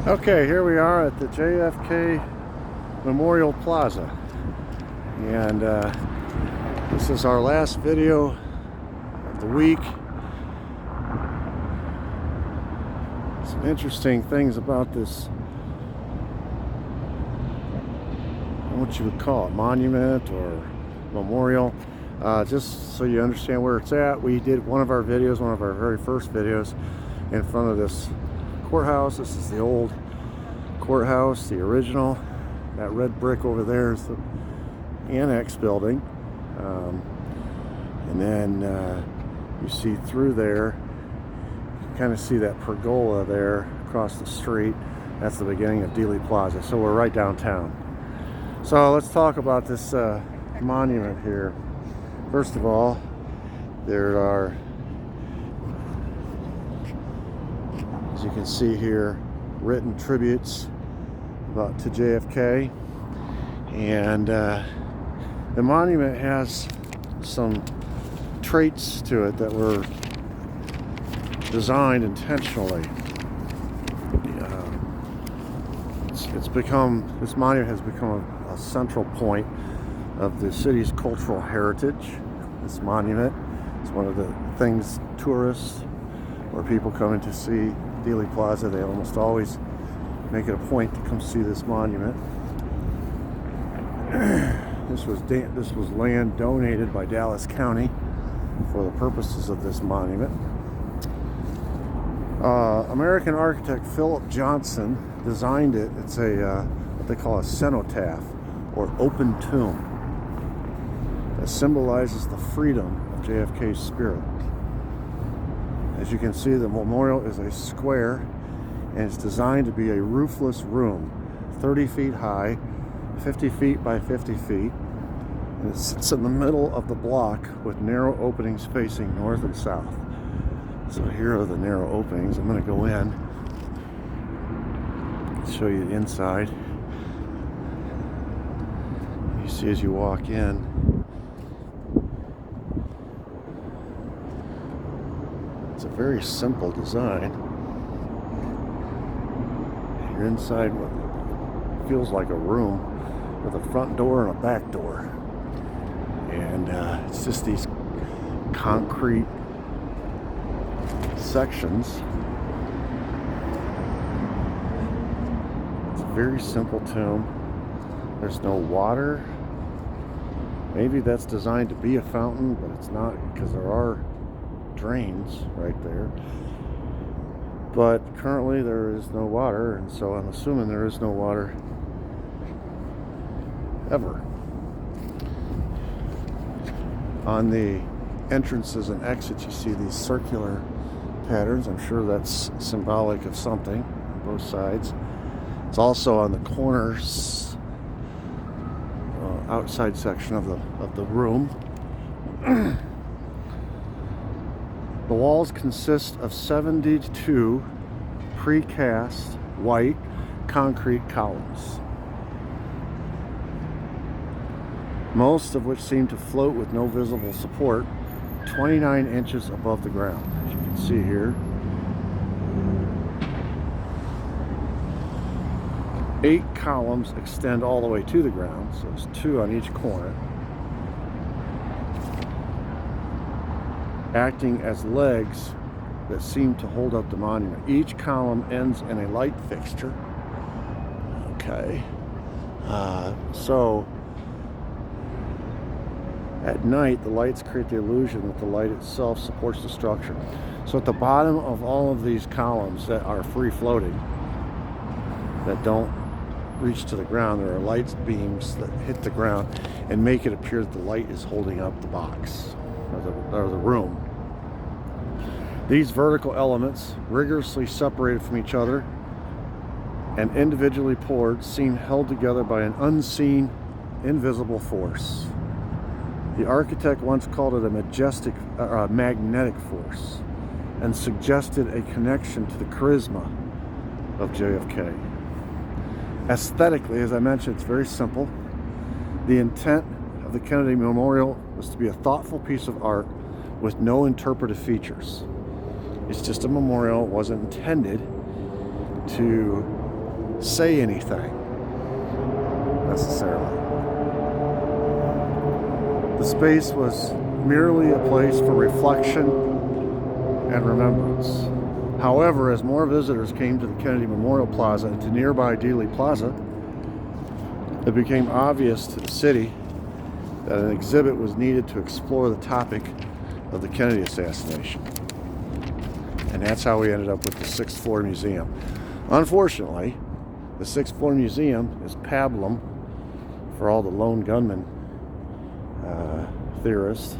Okay, here we are at the JFK Memorial Plaza, and this is our last video of the week. Some interesting things about this, what you would call it, monument or memorial. Just so you understand where it's at, we did one of our videos, one of our very first videos, in front of this courthouse. This is the old courthouse, the original. That red brick over there is the annex building, and then you see through there, you kind of see that pergola there across the street. That's the beginning of Dealey Plaza. So we're right downtown. So let's talk about this monument here. First of all, there are, as you can see here, written tributes to JFK, and the monument has some traits to it that were designed intentionally. This monument has become a central point of the city's cultural heritage. This monument is one of the things tourists or people coming to see Dealey Plaza, they almost always make it a point to come see this monument. This was land donated by Dallas County for the purposes of this monument. American architect Philip Johnson designed it. It's a what they call a cenotaph, or open tomb, that symbolizes the freedom of JFK's spirit. As you can see, the memorial is a square, and it's designed to be a roofless room, 30 feet high, 50 feet by 50 feet, and it sits in the middle of the block with narrow openings facing north and south. So here are the narrow openings. I'm going to go in and show you the inside. You see as you walk in, it's a very simple design. You're inside what feels like a room with a front door and a back door, and it's just these concrete sections. It's a very simple tomb. There's no water. Maybe that's designed to be a fountain, but it's not, because there are drains right there. But currently there is no water, and so I'm assuming there is no water ever. On the entrances and exits, you see these circular patterns. I'm sure that's symbolic of something on both sides. It's also on the corners, outside section of the room. The walls consist of 72 precast white concrete columns, most of which seem to float with no visible support, 29 inches above the ground, as you can see here. 8 columns extend all the way to the ground, so there's 2 on each corner, acting as legs that seem to hold up the monument. Each column ends in a light fixture. Okay. So at night, the lights create the illusion that the light itself supports the structure. So at the bottom of all of these columns that are free floating, that don't reach to the ground, there are light beams that hit the ground and make it appear that the light is holding up the box or the room. These vertical elements, rigorously separated from each other and individually poured, seem held together by an unseen, invisible force. The architect once called it a magnetic force, and suggested a connection to the charisma of JFK. Aesthetically, as I mentioned, it's very simple. The intent of the Kennedy Memorial was to be a thoughtful piece of art with no interpretive features. It's just a memorial. It wasn't intended to say anything necessarily. The space was merely a place for reflection and remembrance. However, as more visitors came to the Kennedy Memorial Plaza and to nearby Dealey Plaza, it became obvious to the city that an exhibit was needed to explore the topic of the Kennedy assassination. And that's how we ended up with the 6th floor museum. Unfortunately, the 6th floor museum is pablum for all the lone gunman theorists,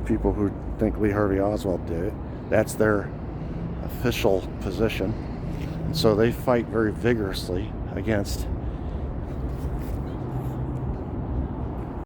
people who think Lee Harvey Oswald did it. That's their official position. And so they fight very vigorously against